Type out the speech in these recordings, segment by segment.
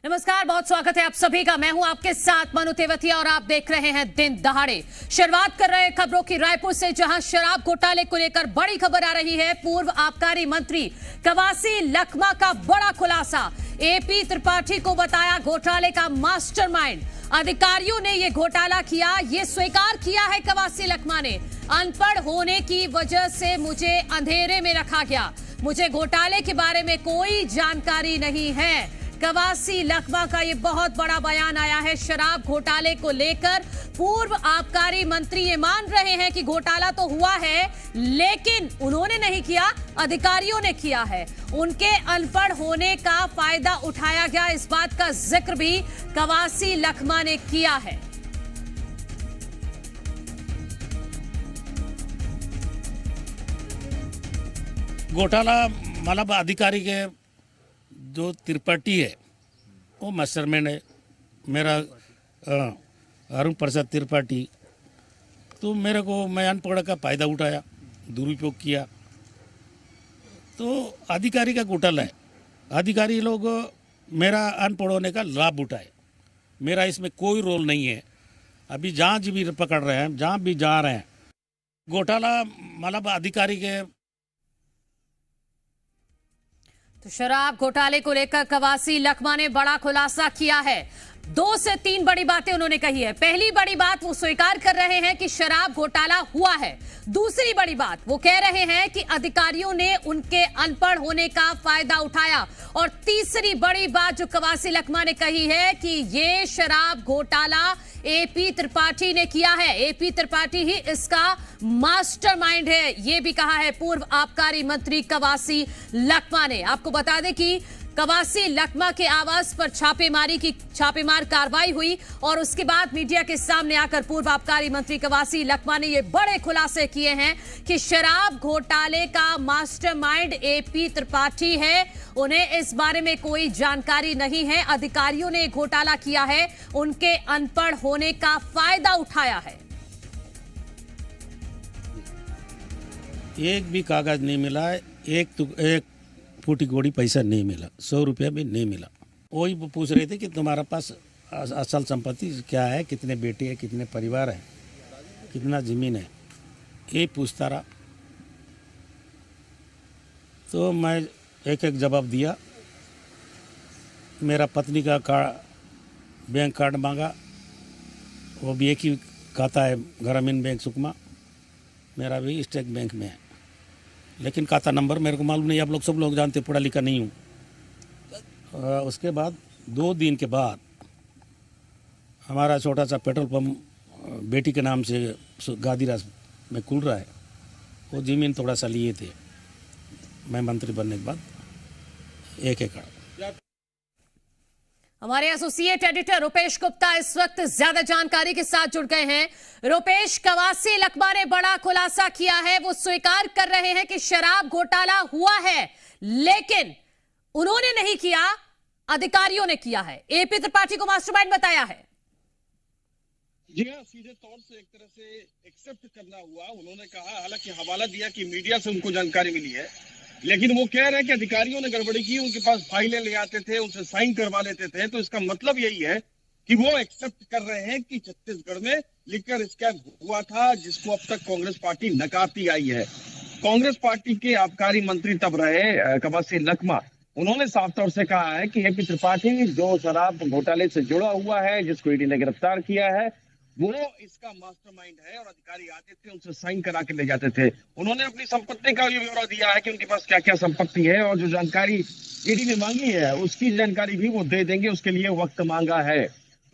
नमस्कार, बहुत स्वागत है आप सभी का। मैं हूं आपके साथ मनु तेवतिया और आप देख रहे हैं दिन दहाड़े। शुरुआत कर रहे हैं खबरों की रायपुर से, जहां शराब घोटाले को लेकर बड़ी खबर आ रही है। पूर्व आबकारी मंत्री कवासी लखमा का बड़ा खुलासा। एपी त्रिपाठी को बताया घोटाले का मास्टरमाइंड। अधिकारियों ने ये घोटाला किया, ये स्वीकार किया है कवासी लखमा ने। अनपढ़ होने की वजह से मुझे अंधेरे में रखा गया, मुझे घोटाले के बारे में कोई जानकारी नहीं है। कवासी लखमा का ये बहुत बड़ा बयान आया है शराब घोटाले को लेकर। पूर्व आबकारी मंत्री ये मान रहे हैं कि घोटाला तो हुआ है, लेकिन उन्होंने नहीं किया, अधिकारियों ने किया है। उनके अनपढ़ होने का फायदा उठाया गया, इस बात का जिक्र भी कवासी लखमा ने किया है। घोटाला मतलब अधिकारी के जो त्रिपाठी है वो मास्टरमाइंड है। मेरा अरुण प्रसाद त्रिपाठी, तो मेरे को मैं अनपढ़ का फायदा उठाया, दुरुपयोग किया, तो अधिकारी का घोटाला है। अधिकारी लोग मेरा अनपढ़ होने का लाभ उठाए, मेरा इसमें कोई रोल नहीं है। अभी जहाँ भी पकड़ रहे हैं, जहाँ भी जा रहे हैं, घोटाला मतलब अधिकारी के। तो शराब घोटाले को लेकर कवासी लखमा ने बड़ा खुलासा किया है। 2 से 3 बड़ी बातें उन्होंने कही है। पहली बड़ी बात, वो स्वीकार कर रहे हैं कि शराब घोटाला हुआ है। दूसरी बड़ी बात, वो कह रहे हैं कि अधिकारियों ने उनके अनपढ़ होने का फायदा उठाया। और तीसरी बड़ी बात जो कवासी लखमा ने कही है कि ये शराब घोटाला एपी त्रिपाठी ने किया है, एपी त्रिपाठी ही इसका मास्टरमाइंड है, ये भी कहा है पूर्व आबकारी मंत्री कवासी लखमा ने। आपको बता दें कि कवासी लखमा के आवास पर छापेमार कार्रवाई हुई और उसके बाद मीडिया के सामने आकर पूर्व आबकारी मंत्री कवासी लखमा ने ये बड़े खुलासे किए हैं कि शराब घोटाले का मास्टरमाइंड एपी त्रिपाठी है। उन्हें इस बारे में कोई जानकारी नहीं है, अधिकारियों ने घोटाला किया है, उनके अनपढ़ होने का फायदा उठाया है। एक भी कागज नहीं मिला है, एक फूटी गोड़ी पैसा नहीं मिला, 100 रुपया भी नहीं मिला। वही पूछ रहे थे कि तुम्हारा पास असल संपत्ति क्या है, कितने बेटे हैं, कितने परिवार है, कितना जमीन है, ये पूछता रहा। तो मैं एक एक जवाब दिया। मेरा पत्नी का बैंक कार्ड मांगा, वो भी एक ही खाता है, ग्रामीण बैंक सुकमा, मेरा भी स्टेट बैंक में है, लेकिन खाता नंबर मेरे को मालूम नहीं। आप लोग सब लोग जानते, पढ़ा लिखा नहीं हूँ। उसके बाद 2 दिन के बाद हमारा छोटा सा पेट्रोल पंप बेटी के नाम से गादीरास में खुल रहा है, वो ज़मीन थोड़ा सा लिए थे मैं मंत्री बनने के बाद, 1 एकड़। हमारे एसोसिएट एडिटर रुपेश गुप्ता इस वक्त ज्यादा जानकारी के साथ जुड़ गए हैं। रुपेश, कवासी लखमा ने बड़ा खुलासा किया है, वो स्वीकार कर रहे हैं कि शराब घोटाला हुआ है, लेकिन उन्होंने नहीं किया, अधिकारियों ने किया है। एपी त्रिपाठी को मास्टरमाइंड बताया है। जी हाँ, सीधे तौर से एक तरह से एक्सेप्ट करना हुआ। उन्होंने कहा, हालांकि हवाला दिया कि मीडिया से उनको जानकारी मिली है, लेकिन वो कह रहे हैं कि अधिकारियों ने गड़बड़ी की, उनके पास फाइलें ले आते थे, उनसे साइन करवा लेते थे। तो इसका मतलब यही है कि वो एक्सेप्ट कर रहे हैं कि छत्तीसगढ़ में लिकर स्कैम हुआ था, जिसको अब तक कांग्रेस पार्टी नकारती आई है। कांग्रेस पार्टी के आबकारी मंत्री तब रहे कवासी लखमा, उन्होंने साफ तौर से कहा है कि एपी त्रिपाठी जो शराब घोटाले से जुड़ा हुआ है, जिसको ईडी ने गिरफ्तार किया है, वो इसका मास्टरमाइंड है और अधिकारी आते थे, उनसे साइन करा के ले जाते थे। उन्होंने अपनी संपत्ति का भी ब्यौरा दिया है कि उनके पास क्या क्या संपत्ति है, और जो जानकारी ईडी ने मांगी है उसकी जानकारी भी वो दे देंगे, उसके लिए वक्त मांगा है।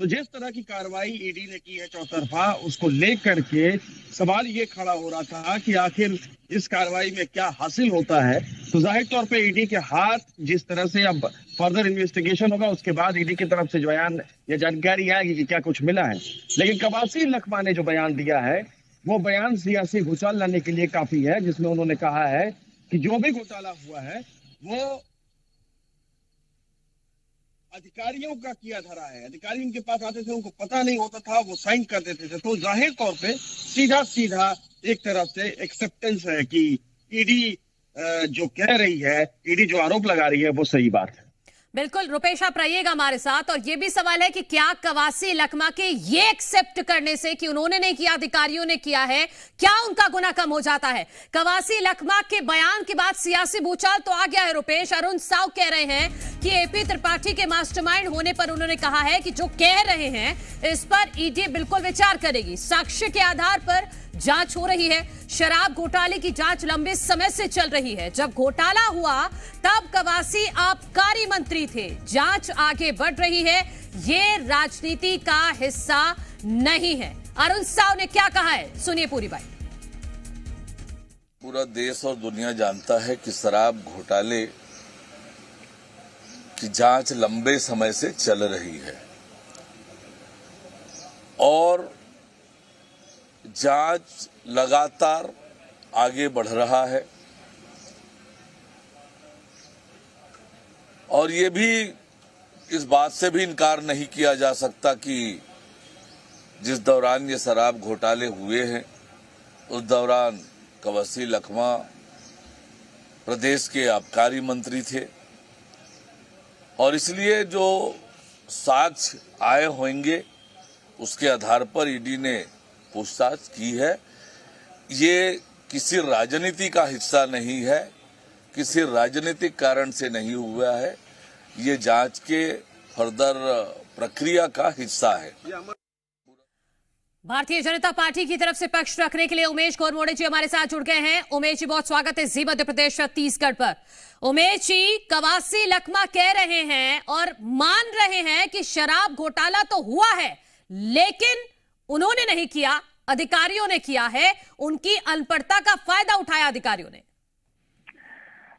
तो जिस तरह की कार्रवाई ईडी ने की है चौतरफा, उसको लेकर के सवाल ये खड़ा हो रहा था कि आखिर इस कार्रवाई में क्या हासिल होता है। तो जाहिर तौर पे ईडी के हाथ जिस तरह से अब फर्दर इन्वेस्टिगेशन होगा, उसके बाद ईडी की तरफ से जो बयान या जानकारी आएगी कि क्या कुछ मिला है। लेकिन कवासी लखमा ने जो बयान दिया है, वो बयान सियासी भूचाल लाने के लिए काफी है, जिसमें उन्होंने कहा है कि जो भी घोटाला हुआ है वो अधिकारियों का किया धरा है। अधिकारी उनके पास आते थे, उनको पता नहीं होता था, वो साइन कर देते थे। तो जाहिर तौर पे सीधा सीधा एक तरफ से एक्सेप्टेंस है कि ईडी जो कह रही है, ईडी जो आरोप लगा रही है, वो सही बात है। बिल्कुल रुपेश, आप रहिएगा हमारे साथ। और ये भी सवाल है कि क्या कवासी लखमा के ये एक्सेप्ट करने से कि उन्होंने नहीं किया, अधिकारियों ने किया है, क्या उनका गुनाह कम हो जाता है? कवासी लखमा के बयान के बाद सियासी भूचाल तो आ गया है रुपेश। अरुण साव कह रहे हैं कि एपी त्रिपाठी के मास्टरमाइंड होने पर उन्होंने कहा है कि जो कह रहे हैं इस पर ईडी बिल्कुल विचार करेगी, साक्ष्य के आधार पर जांच हो रही है। शराब घोटाले की जांच लंबे समय से चल रही है। जब घोटाला हुआ तब कवासी आबकारी मंत्री थे। जांच आगे बढ़ रही है, ये राजनीति का हिस्सा नहीं है। अरुण साव ने क्या कहा है, सुनिए पूरी बात। पूरा देश और दुनिया जानता है कि शराब घोटाले की जांच लंबे समय से चल रही है और जांच लगातार आगे बढ़ रहा है। और ये भी इस बात से भी इनकार नहीं किया जा सकता कि जिस दौरान ये शराब घोटाले हुए हैं उस दौरान कवासी लखमा प्रदेश के आबकारी मंत्री थे और इसलिए जो साक्ष्य आए होंगे उसके आधार पर ईडी ने पूछताछ की है। ये किसी राजनीति का हिस्सा नहीं है, किसी राजनीतिक कारण से नहीं हुआ है, ये जांच के फर्दर प्रक्रिया का हिस्सा है। भारतीय जनता पार्टी की तरफ से पक्ष रखने के लिए उमेश घोरमोड़े जी हमारे साथ जुड़ गए हैं। उमेश जी, बहुत स्वागत है जी मध्य प्रदेश छत्तीसगढ़ पर। उमेश जी, कवासी लखमा कह रहे हैं और मान रहे हैं कि शराब घोटाला तो हुआ है लेकिन उन्होंने नहीं किया, अधिकारियों ने किया है। उनकी अनपढ़ता का फायदा उठाया अधिकारियों ने।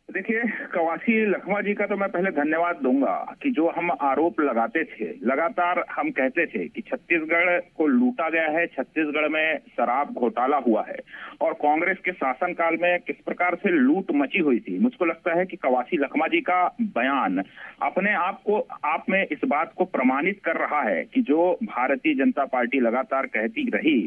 देखिए, कवासी लखमा जी का तो मैं पहले धन्यवाद दूंगा कि जो हम आरोप लगाते थे, लगातार हम कहते थे कि छत्तीसगढ़ को लूटा गया है, छत्तीसगढ़ में शराब घोटाला हुआ है और कांग्रेस के शासनकाल में किस प्रकार से लूट मची हुई थी। मुझको लगता है कि कवासी लखमा जी का बयान अपने आप में इस बात को प्रमाणित कर रहा है कि जो भारतीय जनता पार्टी लगातार कहती रही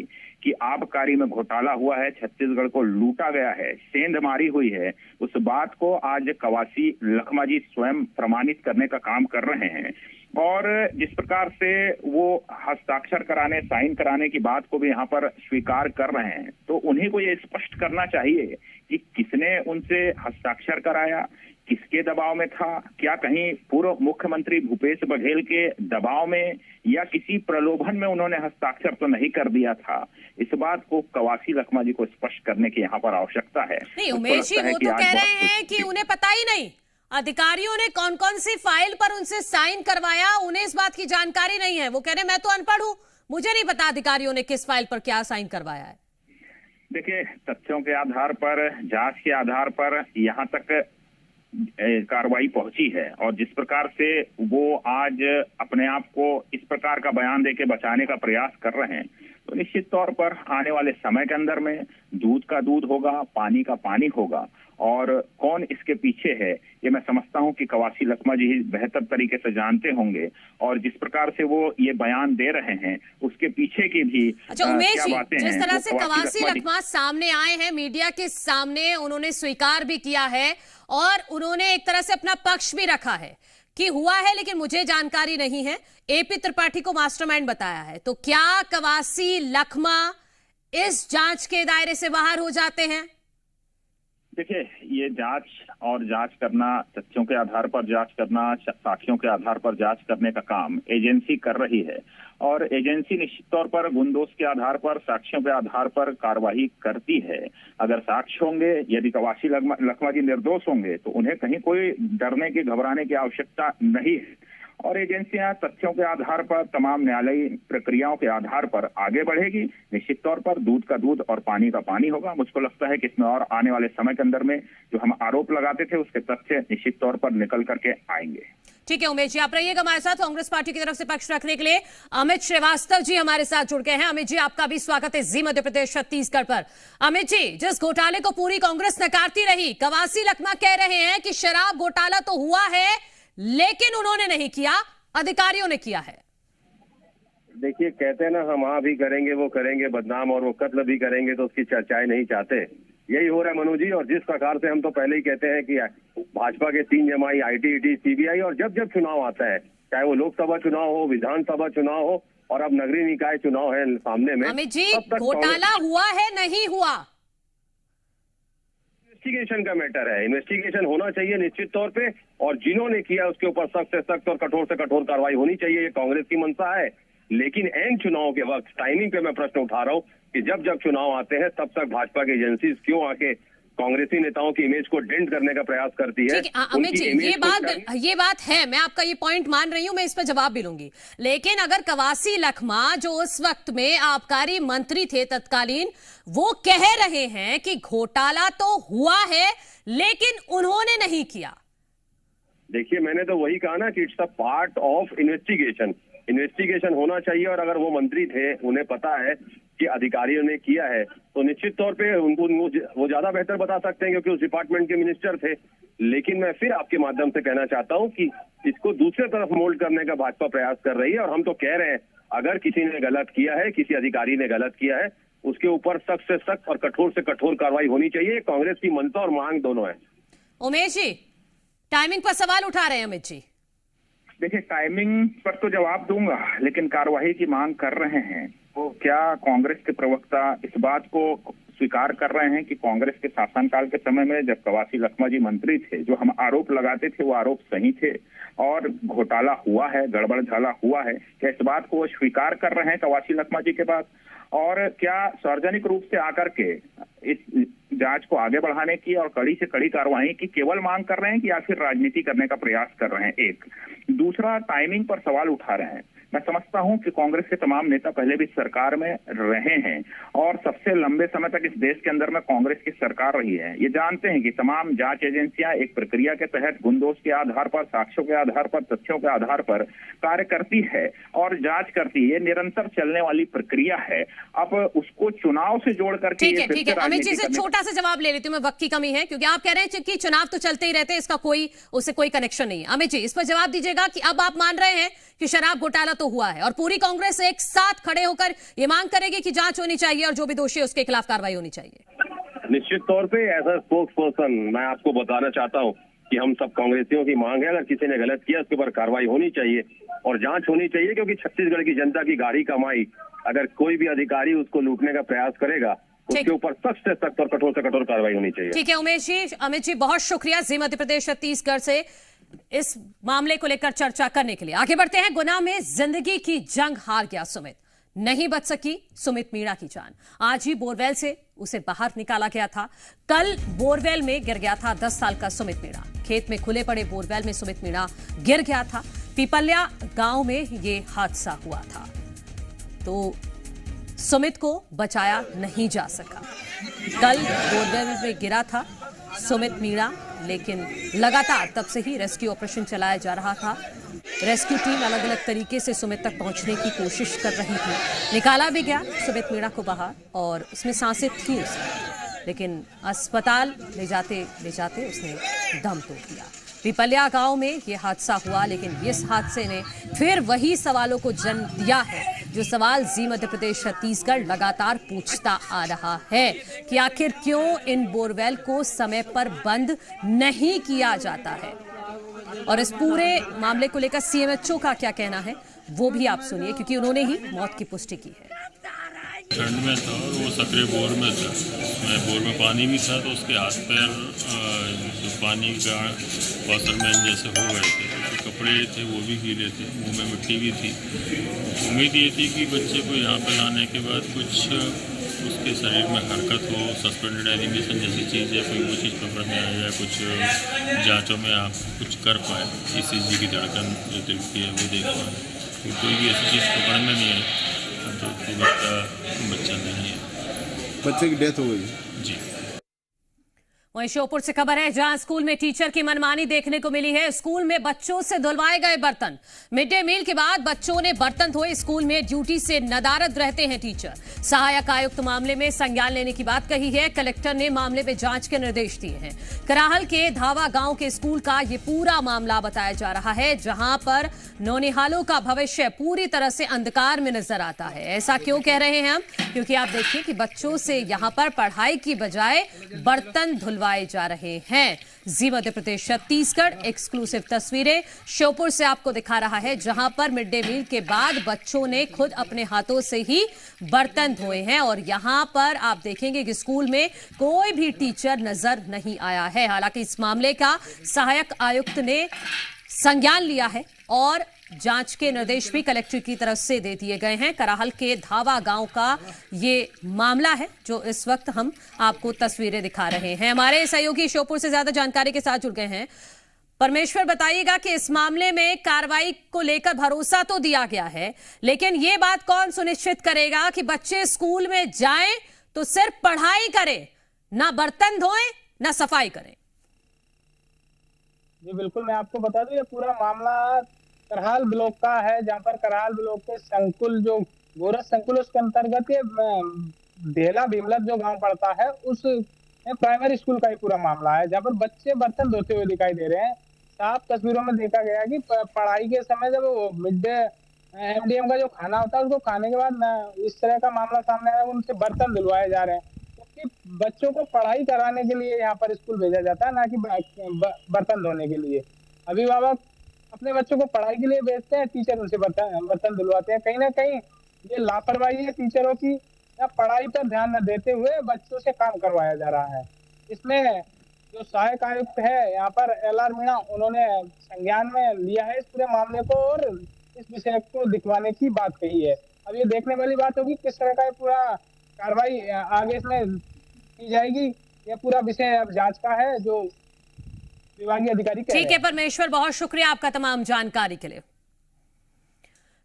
कि आबकारी में घोटाला हुआ है, छत्तीसगढ़ को लूटा गया है, सेंधमारी हुई है, उस बात को आज कवासी लखमा जी स्वयं प्रमाणित करने का काम कर रहे हैं। और जिस प्रकार से वो हस्ताक्षर कराने, साइन कराने की बात को भी यहाँ पर स्वीकार कर रहे हैं, तो उन्हीं को ये स्पष्ट करना चाहिए कि किसने उनसे हस्ताक्षर कराया, किसके दबाव में था, क्या कहीं पूर्व मुख्यमंत्री भूपेश बघेल के दबाव में या किसी प्रलोभन में उन्होंने हस्ताक्षर तो नहीं कर दिया था। इस बात को कवासी लखमा जी को स्पष्ट करने की यहाँ पर आवश्यकता है। नहीं उमेश जी, वो तो कह रहे हैं कि उन्हें पता ही नहीं, अधिकारियों ने कौन कौन सी फाइल पर उनसे साइन करवाया, उन्हें इस बात की जानकारी नहीं है। वो कह रहे मैं तो अनपढ़ हूं, मुझे नहीं पता अधिकारियों ने किस फाइल पर क्या साइन करवाया है। देखिए, तथ्यों के आधार पर, जांच के आधार पर यहाँ तक कार्रवाई पहुंची है और जिस प्रकार से वो आज अपने आप को इस प्रकार का बयान देके बचाने का प्रयास कर रहे हैं, तो निश्चित तौर पर आने वाले समय के अंदर में दूध का दूध होगा, पानी का पानी होगा। और कौन इसके पीछे है ये मैं समझता हूं कि कवासी लखमा जी बेहतर तरीके से जानते होंगे और जिस प्रकार से वो ये बयान दे रहे हैं उसके पीछे की भी अच्छा उमेश जी, बातें जिस तरह से कवासी लखमा लखमा सामने आए हैं मीडिया के सामने, उन्होंने स्वीकार भी किया है और उन्होंने एक तरह से अपना पक्ष भी रखा है कि हुआ है लेकिन मुझे जानकारी नहीं है, एपी त्रिपाठी को मास्टरमाइंड बताया है, तो क्या कवासी लखमा इस जांच के दायरे से बाहर हो जाते हैं? देखिए, ये जांच और जांच करना, तथ्यों के आधार पर जांच करना, साक्ष्यों के आधार पर जांच करने का काम एजेंसी कर रही है और एजेंसी निश्चित तौर पर गुण-दोष के आधार पर, साक्ष्यों के आधार पर कार्रवाई करती है। अगर साक्ष्य होंगे, यदि कवासी लखमा जी निर्दोष होंगे तो उन्हें कहीं कोई डरने की, घबराने की आवश्यकता नहीं है और एजेंसियां तथ्यों के आधार पर, तमाम न्यायालयी प्रक्रियाओं के आधार पर आगे बढ़ेगी। निश्चित तौर पर दूध का दूध और पानी का पानी होगा। मुझको लगता है कि इसमें और आने वाले समय के अंदर में जो हम आरोप लगाते थे उसके तथ्य निश्चित तौर पर निकल करके आएंगे। ठीक है उमेश जी, आप रहिएगा हमारे साथ। कांग्रेस पार्टी की तरफ से पक्ष रखने के लिए अमित श्रीवास्तव जी हमारे साथ जुड़ गए हैं। अमित जी, आपका भी स्वागत है जी मध्य प्रदेश छत्तीसगढ़ पर। अमित जी, जिस घोटाले को पूरी कांग्रेस नकारती रही, कवासी लखमा कह रहे हैं कि शराब घोटाला तो हुआ है लेकिन उन्होंने नहीं किया, अधिकारियों ने किया है। देखिए, कहते हैं ना, हम हाँ भी करेंगे, वो करेंगे बदनाम और वो कत्ल भी करेंगे, तो उसकी चर्चाएं नहीं चाहते। यही हो रहा है मनु जी। और जिस प्रकार से हम तो पहले ही कहते हैं कि भाजपा के 3 जमाई, ITET, CBI, और जब जब चुनाव आता है, चाहे वो लोकसभा चुनाव हो, विधानसभा चुनाव हो, और अब नगरीय निकाय चुनाव है सामने में, अमित जी घोटाला हुआ है नहीं हुआ? इन्वेस्टिगेशन का मैटर है, इन्वेस्टिगेशन होना चाहिए निश्चित तौर पे, और जिन्होंने किया उसके ऊपर सख्त से सख्त और कठोर से कठोर कार्रवाई होनी चाहिए। ये कांग्रेस की मंशा है। लेकिन एन चुनाव के वक्त टाइमिंग पे मैं प्रश्न उठा रहा हूँ कि जब जब चुनाव आते हैं तब तक भाजपा की एजेंसीज क्यों आके कांग्रेसी नेताओं की इमेज को डेंट करने का प्रयास करती है। अमित जी ये बात है, मैं आपका ये पॉइंट मान रही हूं, मैं इस पर जवाब भी लूंगी। लेकिन अगर कवासी लखमा जो उस वक्त में आबकारी मंत्री थे तत्कालीन, वो कह रहे हैं कि घोटाला तो हुआ है लेकिन उन्होंने नहीं किया। देखिए, मैंने तो वही कहा ना कि it's a part of investigation होना चाहिए। और अगर वो मंत्री थे, उन्हें पता है कि अधिकारियों ने किया है, तो निश्चित तौर पे उनको वो ज्यादा बेहतर बता सकते हैं क्योंकि उस डिपार्टमेंट के मिनिस्टर थे। लेकिन मैं फिर आपके माध्यम से कहना चाहता हूं कि इसको दूसरे तरफ मोल्ड करने का भाजपा प्रयास कर रही है। और हम तो कह रहे हैं, अगर किसी ने गलत किया है, किसी अधिकारी ने गलत किया है, उसके ऊपर सख्त से सख्त और कठोर से कठोर कार्रवाई होनी चाहिए। कांग्रेस की मंशा और मांग दोनों है। उमेश जी टाइमिंग पर सवाल उठा रहे हैं अमित जी। देखिए, टाइमिंग पर तो जवाब दूंगा, लेकिन कार्यवाही की मांग कर रहे हैं। तो क्या कांग्रेस के प्रवक्ता इस बात को स्वीकार कर रहे हैं कि कांग्रेस के शासनकाल के समय में जब कवासी लखमा जी मंत्री थे, जो हम आरोप लगाते थे वो आरोप सही थे और घोटाला हुआ है, गड़बड़ झाला हुआ है? क्या इस बात को वो स्वीकार कर रहे हैं कवासी लखमा जी के पास? और क्या सार्वजनिक रूप से आकर के इस जांच को आगे बढ़ाने की और कड़ी से कड़ी कार्रवाई की केवल मांग कर रहे हैं कि या फिर राजनीति करने का प्रयास कर रहे हैं? एक दूसरा, टाइमिंग पर सवाल उठा रहे हैं। मैं समझता हूं कि कांग्रेस के तमाम नेता पहले भी सरकार में रहे हैं और सबसे लंबे समय तक इस देश के अंदर में कांग्रेस की सरकार रही है। ये जानते हैं कि तमाम जांच एजेंसियां एक प्रक्रिया के तहत गुणदोष के आधार पर, साक्ष्यों के आधार पर, तथ्यों के आधार पर कार्य करती है और जांच करती है। ये निरंतर चलने वाली प्रक्रिया है। अब उसको चुनाव से जोड़ करके ठीक है अमित जी से छोटा सा जवाब ले लेती हूँ, मैं वक्त की कमी है, क्योंकि आप कह रहे हैं कि चुनाव तो चलते ही रहते हैं, इसका उससे कोई कनेक्शन नहीं है। अमित जी इस पर जवाब दीजिएगा कि अब आप मान रहे हैं कि शराब घोटाला तो हुआ है और पूरी कांग्रेस एक साथ खड़े होकर ये मांग करेगी कि जांच होनी चाहिए और जो भी दोषी है उसके खिलाफ कार्रवाई होनी चाहिए। निश्चित तौर पे एज अ स्पोक्स पर्सन मैं आपको बताना चाहता हूं कि हम सब कांग्रेसियों की मांग है, अगर किसी ने गलत किया उसके ऊपर कार्रवाई होनी चाहिए और जांच होनी चाहिए। क्योंकि छत्तीसगढ़ की जनता की गाढ़ी कमाई, अगर कोई भी अधिकारी उसको लूटने का प्रयास करेगा, उसके ऊपर सख्त से सख्त और कठोर से कठोर कार्रवाई होनी चाहिए। ठीक है उमेश जी, अमित जी बहुत शुक्रिया जी मध्य प्रदेश छत्तीसगढ़ से इस मामले को लेकर चर्चा करने के लिए। आगे बढ़ते हैं। गुना में जिंदगी की जंग हार गया सुमित, नहीं बच सकी सुमित मीणा की जान। आज ही बोरवेल से उसे बाहर निकाला गया था। कल बोरवेल में गिर गया था 10 साल का सुमित मीणा। खेत में खुले पड़े बोरवेल में सुमित मीणा गिर गया था। पीपल्या गांव में ये हादसा हुआ था, तो सुमित को बचाया नहीं जा सका। कल बोरवेल में गिरा था सुमित मीणा, लेकिन लगातार तब से ही रेस्क्यू ऑपरेशन चलाया जा रहा था। रेस्क्यू टीम अलग अलग तरीके से सुमित तक पहुंचने की कोशिश कर रही थी। निकाला भी गया सुमित मीणा को बाहर और उसमें सांसें थी उसमें, लेकिन अस्पताल ले जाते उसने दम तोड़ दिया। पिपल्या गांव में यह हादसा हुआ, लेकिन इस हादसे ने फिर वही सवालों को जन्म दिया है जो सवाल जी मध्य प्रदेश छत्तीसगढ़ लगातार पूछता आ रहा है कि आखिर क्यों इन बोरवेल को समय पर बंद नहीं किया जाता है। और इस पूरे मामले को लेकर सीएमएचओ का क्या कहना है वो भी आप सुनिए, क्योंकि उन्होंने ही मौत की पुष्टि की है। ठंड में था और वो सकरे बोर में था, उसमें बोर में पानी भी था, तो उसके हाथ पैर जो पानी का वाटरमैन जैसे हो गए थे। उसके कपड़े थे वो भी गीले थे, मुंह में मिट्टी भी थी। उम्मीद ये थी कि बच्चे को यहाँ पर लाने के बाद कुछ उसके शरीर में हरकत हो, सस्पेंडेड एनिमेशन जैसी चीज़ है, कोई वो चीज़ पकड़ में आ जाए, कुछ जाँचों में आप कुछ कर पाए, ECG की धड़कन जो दिखती है वो देख पाए। कोई भी ऐसी चीज़ पकड़ में नहीं है तो बच्चा नहीं है। बच्चे की डेथ हो गई जी। वहीं श्योपुर से खबर है, जहां स्कूल में टीचर की मनमानी देखने को मिली है। स्कूल में बच्चों से धुलवाए गए बर्तन। मिड डे मील के बाद बच्चों ने बर्तन धोए। स्कूल में ड्यूटी से नदारद रहते हैं टीचर। सहायक आयुक्त मामले में संज्ञान लेने की बात कही है। कलेक्टर ने मामले में जांच के निर्देश दिए हैं। कराहल के धावा गांव के स्कूल का ये पूरा मामला बताया जा रहा है, जहां पर नौनिहालों का भविष्य पूरी तरह से अंधकार में नजर आता है। ऐसा क्यों कह रहे हैं हम? क्योंकि आप देखिए कि बच्चों से यहां पर पढ़ाई की बजाय बर्तन धुलवाए जा रहे हैं। जी मध्य प्रदेश छत्तीसगढ़ एक्सक्लूसिव तस्वीरें श्योपुर से आपको दिखा रहा है, जहां पर मिड डे मील के बाद बच्चों ने खुद अपने हाथों से ही बर्तन धोए हैं। और यहां पर आप देखेंगे कि स्कूल में कोई भी टीचर नजर नहीं आया है। हालांकि इस मामले का सहायक आयुक्त ने संज्ञान लिया है और जांच के निर्देश भी कलेक्टर की तरफ से दे दिए गए हैं। कराहल के धावा गांव का ये मामला है, जो इस वक्त हम आपको तस्वीरें दिखा रहे हैं। हमारे सहयोगी श्योपुर से ज्यादा जानकारी के साथ जुड़ गए हैं। परमेश्वर, बताइएगा कि इस मामले में कार्रवाई को लेकर भरोसा तो दिया गया है, लेकिन ये बात कौन सुनिश्चित करेगा कि बच्चे स्कूल में जाएं तो सिर्फ पढ़ाई करें, ना बर्तन धोएं ना सफाई करें? जी बिल्कुल, मैं आपको बता दूं, ये पूरा मामला करहाल ब्लॉक का है, जहाँ पर करहाल ब्लॉक के संकुल, जो गोरस संकुल, उसके अंतर्गत ये ढेला भीमलत जो गांव पड़ता है, उस प्राइमरी स्कूल का ही पूरा मामला है, जहाँ पर बच्चे बर्तन धोते हुए दिखाई दे रहे हैं। साफ तस्वीरों में देखा गया कि पढ़ाई के समय जब वो मिड डे MDM का जो खाना होता है, उसको खाने के बाद इस तरह का मामला सामने आया, उनसे बर्तन धुलवाए जा रहे हैं। क्योंकि बच्चों को पढ़ाई कराने के लिए यहाँ पर स्कूल भेजा जाता है, ना कि बर्तन धोने के लिए। अभिभावक अपने बच्चों को पढ़ाई के लिए भेजते हैं, टीचर उनसे बर्तन धुलवाते हैं। कहीं ना कहीं ये लापरवाही है टीचरों की, या पढ़ाई पर ध्यान न देते हुए बच्चों से काम करवाया जा रहा है। इसमें जो सहायक आयुक्त है यहाँ पर LR मीणा, उन्होंने संज्ञान में लिया है इस पूरे मामले को और इस विषय को दिखवाने की बात कही है। अब ये देखने वाली बात होगी किस तरह का पूरा कार्रवाई आगे इसमें की जाएगी। यह पूरा विषय अब जांच का है, जो विभागीय अधिकारी कह रहे हैं। ठीक है परमेश्वर, बहुत शुक्रिया आपका तमाम जानकारी के लिए।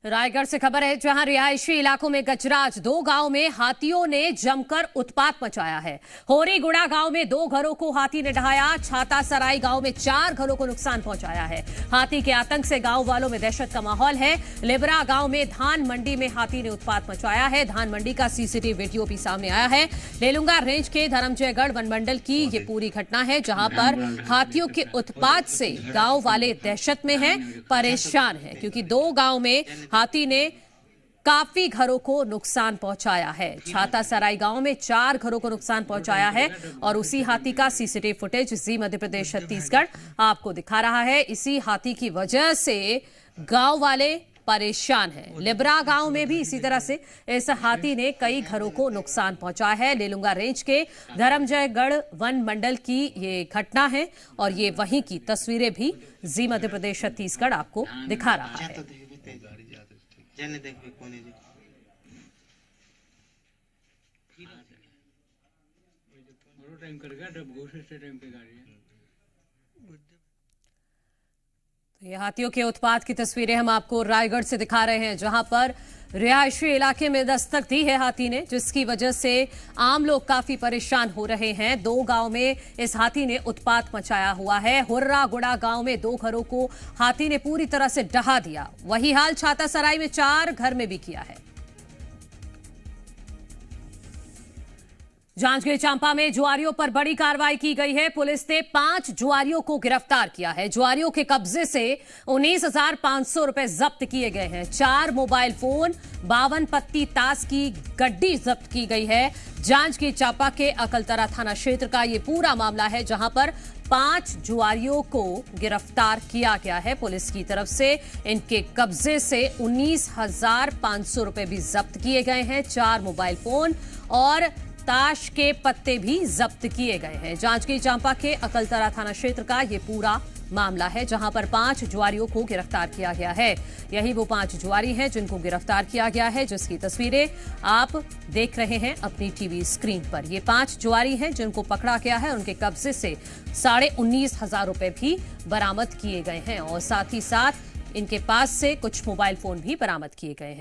रायगढ़ से खबर है, जहां रिहायशी इलाकों में गजराज। 2 गांव में हाथियों ने जमकर उत्पात मचाया है। होरीगुड़ा गांव में 2 घरों को हाथी ने ढहाया। छाता सराई गांव में 4 घरों को नुकसान पहुंचाया है। हाथी के आतंक से गांव वालों में दहशत का माहौल है। लिबरा गांव में धान मंडी में हाथी ने उत्पात मचाया है। धान मंडी का CCTV वीडियो भी सामने आया है। लेलुंगा रेंज के धर्मजयगढ़ वनमंडल की ये पूरी घटना है, जहां पर हाथियों के उत्पात से गांव वाले दहशत में हैं, परेशान हैं, क्योंकि 2 गांव में हाथी ने काफी घरों को नुकसान पहुंचाया है। छाता सराई गांव में 4 घरों को नुकसान पहुंचाया है और उसी हाथी का CCTV फुटेज जी मध्य प्रदेश छत्तीसगढ़ आपको दिखा रहा है। इसी हाथी की वजह से गांव वाले परेशान हैं। लिबरा गांव में भी इसी तरह से इस हाथी ने कई घरों को नुकसान पहुंचाया है। लेलुंगा रेंज के धर्मजयगढ़ वन मंडल की ये घटना है और ये वहीं की तस्वीरें भी जी मध्य प्रदेश छत्तीसगढ़ आपको दिखा रहा है। ये हाथियों के उत्पात की तस्वीरें हम आपको रायगढ़ से दिखा रहे हैं, जहां पर रिहायशी इलाके में दस्तक दी है हाथी ने, जिसकी वजह से आम लोग काफी परेशान हो रहे हैं। 2 गांव में इस हाथी ने उत्पात मचाया हुआ है। हुर्रागुड़ा गांव में 2 घरों को हाथी ने पूरी तरह से ढहा दिया। वही हाल छाता सराई में 4 घर में भी किया है। जांजगीर चांपा में जुआरियों पर बड़ी कार्रवाई की गई है। पुलिस ने 5 जुआरियों को गिरफ्तार किया है। जुआरियों के कब्जे से 19,500 रुपए जब्त किए गए हैं। 4 मोबाइल फोन, 52 पत्ती ताश की गड्डी जब्त की गई है। जांजगीर चांपा के अकलतरा थाना क्षेत्र का ये पूरा मामला है, जहां पर 5 जुआरियों को गिरफ्तार किया गया है पुलिस की तरफ से। इनके कब्जे से 19,500 रुपए भी जब्त किए गए हैं। 4 मोबाइल फोन और ताश के पत्ते भी जब्त किए गए हैं। जांजगीर चांपा के अकलतरा थाना क्षेत्र का ये पूरा मामला है, जहां पर 5 जुआरियों को गिरफ्तार किया गया है। यही वो 5 जुआरी हैं जिनको गिरफ्तार किया गया है, जिसकी तस्वीरें आप देख रहे हैं अपनी टीवी स्क्रीन पर। ये 5 जुआरी हैं जिनको पकड़ा गया है। उनके कब्जे से 19,500 रुपए भी बरामद किए गए हैं और साथ ही साथ इनके पास से कुछ मोबाइल फोन भी बरामद किए गए हैं।